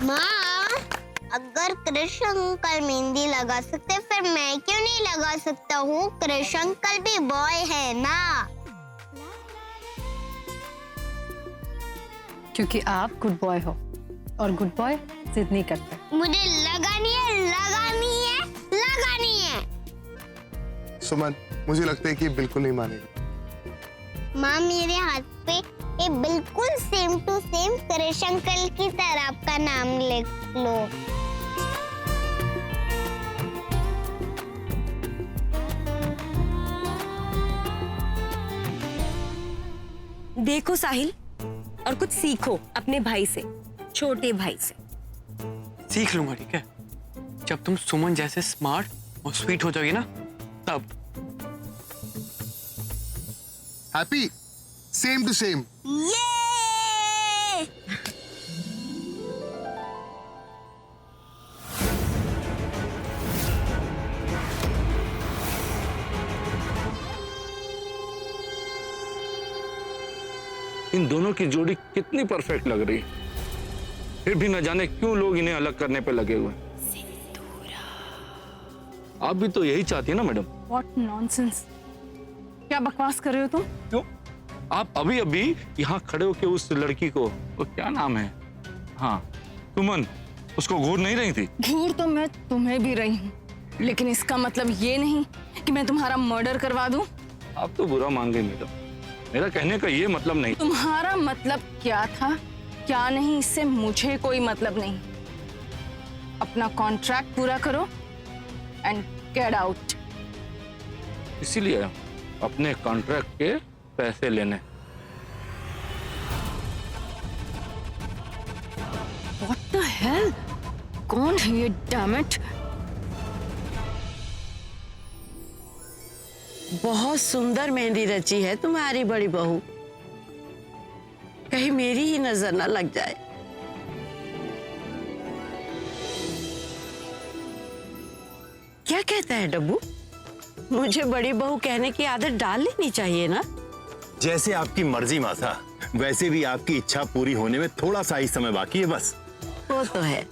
माँ, अगर कृष्ण अंकल मेहंदी लगा सकते फिर मैं क्यों नहीं लगा सकता हूँ? कृष्ण अंकल भी बॉय है ना। क्योंकि आप गुड बॉय हो और गुड बॉय जिद नहीं करते। मुझे लगानी है, लगानी है, लगानी है। सुमन, मुझे लगता है कि ये बिल्कुल नहीं मानेगी। माँ, मेरे हाथ पे ये बिल्कुल same to same Krishna uncle की तरह आपका नाम लिख लो। देखो साहिल, और कुछ सीखो अपने भाई से, छोटे भाई से। सीख लूंगा, ठीक है, जब तुम सुमन जैसे स्मार्ट और स्वीट हो जाओगी ना, तब। Happy, same to same. ये इन दोनों की जोड़ी कितनी परफेक्ट लग रही है, फिर भी न जाने क्यों लोग इन्हें अलग करने पे लगे हुए हैं। आप भी तो यही चाहती है ना मैडम? What nonsense! क्या बकवास कर रहे हो तुम? क्यों? आप अभी अभी यहाँ खड़े होके उस लड़की को, वो क्या नाम है, हाँ सुमन, उसको घूर नहीं रही थी? घूर तो मैं तुम्हें भी रही हूँ, लेकिन इसका मतलब ये नहीं कि मैं तुम्हारा मर्डर करवा दूं। आप तो बुरा मान गई मैडम, मेरा कहने का ये मतलब नहीं। तुम्हारा मतलब क्या था क्या नहीं, इससे मुझे कोई मतलब नहीं। अपना कॉन्ट्रैक्ट पूरा करो एंड गेट आउट। इसीलिए अपने कॉन्ट्रैक्ट के पैसे लेने। What the hell? कौन है ये damn it? बहुत सुंदर मेहंदी रची है तुम्हारी बड़ी बहू, कहीं मेरी ही नजर ना लग जाए। क्या कहता है डब्बू? मुझे बड़ी बहू कहने की आदत डाल लेनी चाहिए ना? जैसे आपकी मर्जी माता, वैसे भी आपकी इच्छा पूरी होने में थोड़ा सा ही समय बाकी है बस। वो तो है।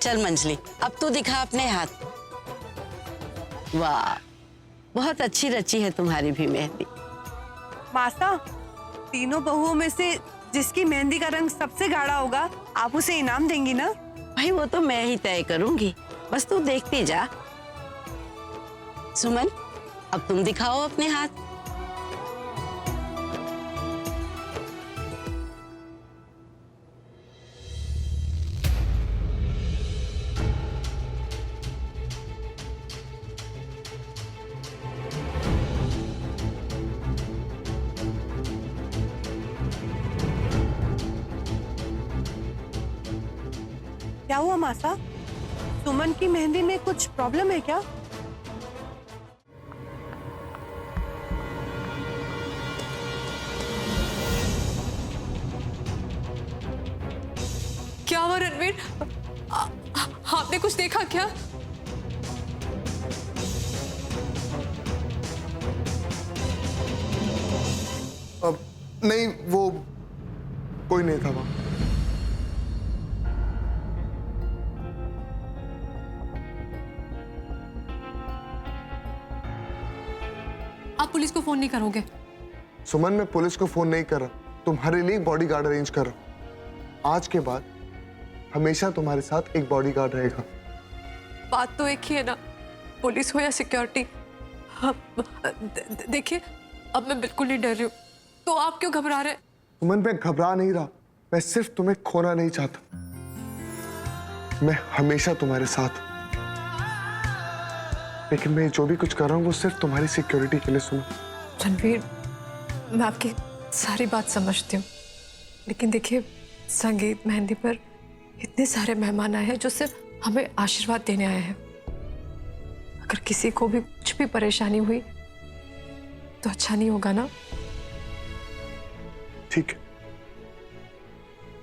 चल मंजली, अब तो दिखा अपने हाथ। वाह, बहुत अच्छी रची है तुम्हारी भी मेहंदी। मासा, तीनों बहुओं में से जिसकी मेहंदी का रंग सबसे गाढ़ा होगा, आप उसे इनाम देंगी ना? भाई वो तो मैं ही तय करूंगी, बस तू देखती जा। सुमन, अब तुम दिखाओ अपने हाथ। क्या हुआ मासा? सुमन की मेहंदी में कुछ प्रॉब्लम है क्या? क्या हुआ रणवीर? आपने कुछ देखा क्या? अब नहीं, वो कोई नहीं था वहां। आप पुलिस को फोन नहीं करोगे? सुमन, मैं पुलिस को फोन नहीं कर रहा, तुम्हारे लिए एक बॉडीगार्ड अरेंज कर रहा हूं। आज के बाद हमेशा तुम्हारे साथ एक बॉडीगार्ड रहेगा। बात तो एक ही है ना, पुलिस हो या सिक्योरिटी। देखिए, अब मैं बिल्कुल नहीं डर रही हूँ, तो आप क्यों घबरा रहे हैं? सुमन, मैं घबरा नहीं रहा, मैं सिर्फ तुम्हें खोना नहीं चाहता। मैं हमेशा तुम्हारे साथ, लेकिन मैं जो भी कुछ कर रहा हूँ वो सिर्फ तुम्हारी सिक्योरिटी के लिए। सुनो रणवीर, मैं आपकी सारी बात समझती हूँ, लेकिन देखिए, संगीत मेहंदी पर इतने सारे मेहमान आए हैं जो सिर्फ हमें आशीर्वाद देने आए हैं। अगर किसी को भी कुछ भी परेशानी हुई तो अच्छा नहीं होगा ना? ठीक है,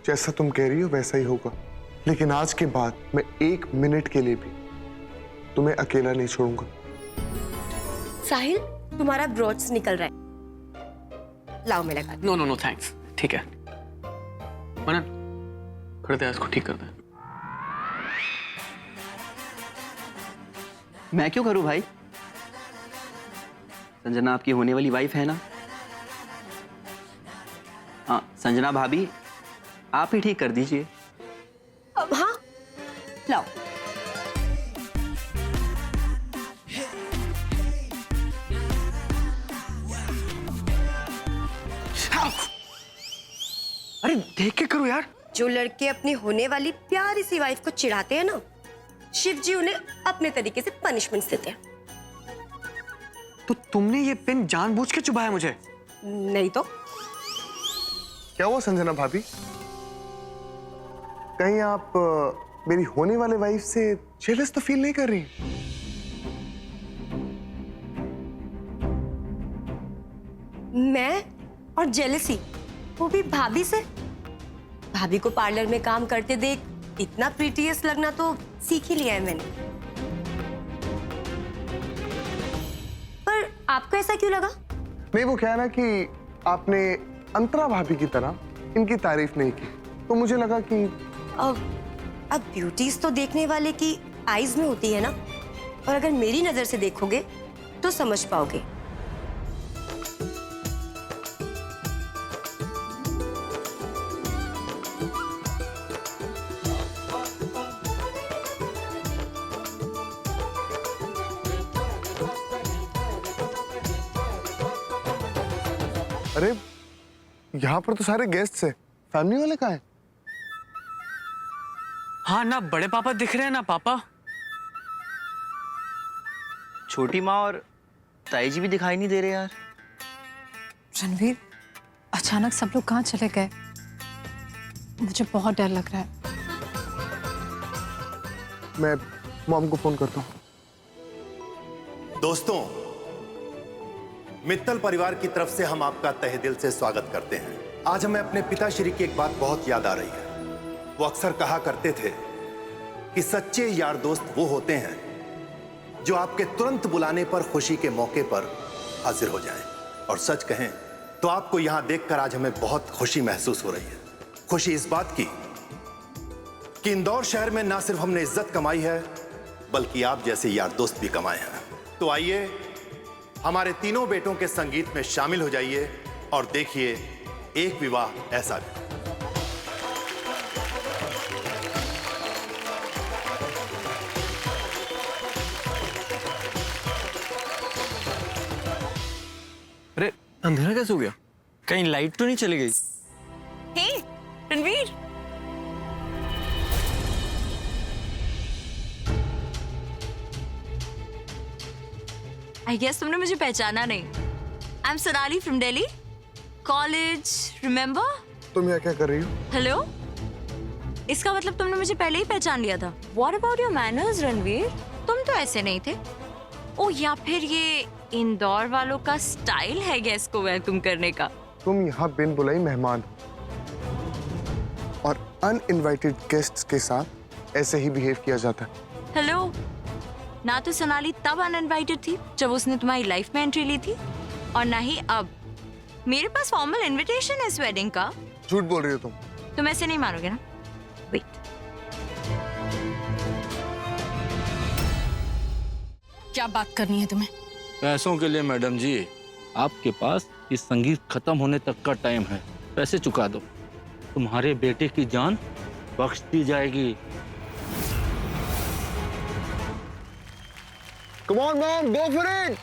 जैसा तुम कह रही हो वैसा ही होगा, लेकिन आज के बाद मैं एक मिनट के लिए भी तुम्हें अकेला नहीं छोड़ूंगा। साहिल, तुम्हारा ब्रोच निकल रहा है। लाओ मैं लगा नो नो नो थैंक्स, ठीक है। मनन, करते हैं इसको, ठीक करते हैं। मैं क्यों करूं भाई? संजना आपकी होने वाली वाइफ है ना? हाँ संजना भाभी, आप ही ठीक कर दीजिए। अब हाँ लाओ। अरे देख के करो यार। जो लड़के अपनी होने वाली प्यारी सी वाइफ को चिढ़ाते हैं ना, शिव जी उन्हें अपने तरीके से पनिशमेंट देते हैं। तो तुमने ये पेन जानबूझ के चुभाया मुझे? नहीं तो। क्या हुआ संजना भाभी? कहीं आप मेरी होने वाले वाइफ से जेलस तो फील नहीं कर रही? मैं और जेलसी, वो भी भाभी से? भाभी को पार्लर में काम करते देख इतना प्रीटियस लगना तो सीख ही लिया है मैंने। पर आपको ऐसा क्यों लगा? नहीं, वो क्या है ना कि आपने अंतरा भाभी की तरह इनकी तारीफ नहीं की, तो मुझे लगा कि अब ब्यूटीज तो देखने वाले की आईज में होती है ना, और अगर मेरी नजर से देखोगे तो समझ पाओगे। अरे यहाँ पर तो सारे गेस्ट है, फैमिली वाले कहाँ हैं? हाँ ना बड़े पापा दिख रहे हैं ना पापा। छोटी माँ और ताई जी भी दिखाई नहीं दे रहे यार। रणवीर, अचानक सब लोग कहाँ चले गए? मुझे बहुत डर लग रहा है। मैं मॉम को फोन करता हूँ। दोस्तों, मित्तल परिवार की तरफ से हम आपका तहे दिल से स्वागत करते हैं। आज हमें अपने पिताश्री की एक बात बहुत याद आ रही है। वो अक्सर कहा करते थे कि सच्चे यार दोस्त वो होते हैं जो आपके तुरंत बुलाने पर खुशी के मौके पर हाजिर हो जाएं। और सच कहें तो आपको यहां देखकर आज हमें बहुत खुशी महसूस हो रही है। खुशी इस बात की कि इंदौर शहर में ना सिर्फ हमने इज्जत कमाई है, बल्कि आप जैसे यार दोस्त भी कमाए हैं। तो आइए हमारे तीनों बेटों के संगीत में शामिल हो जाइए और देखिए एक विवाह ऐसा भी। अरे अंधेरा कैसे हो गया? कहीं लाइट तो नहीं चली गई? हे रणवीर, आई गेस तुमने मुझे पहचाना नहीं। I am Sonali from Delhi college, remember? तुम यहाँ क्या कर रही हो? हेलो, इसका मतलब तुमने मुझे पहले ही पहचान लिया था। What about your manners Ranveer? तुम तो ऐसे नहीं थे। ओ, या फिर ये इंदौर वालों का स्टाइल है गेस्ट को वेलकम करने का? तुम यहाँ बिन बुलाई मेहमान हो और अनइनवाइटेड गेस्ट्स के साथ ऐसे ही बिहेव किया जाता है। हेलो, ना तो सोनाली तब अनइनवाइटेड थी जब उसने तुम्हारी लाइफ में एंट्री ली थी, और ना ही अब। मेरे पास फॉर्मल इनविटेशन है इस वेडिंग का। झूठ बोल रही हो तुम ऐसे नहीं मानोगे ना? वेट, क्या बात करनी है तुम्हें? पैसों के लिए मैडम जी, आपके पास इस संगीत खत्म होने तक का टाइम है। पैसे चुका दो, तुम्हारे बेटे की जान बख्श दी जाएगी। Come on, mom, go for it!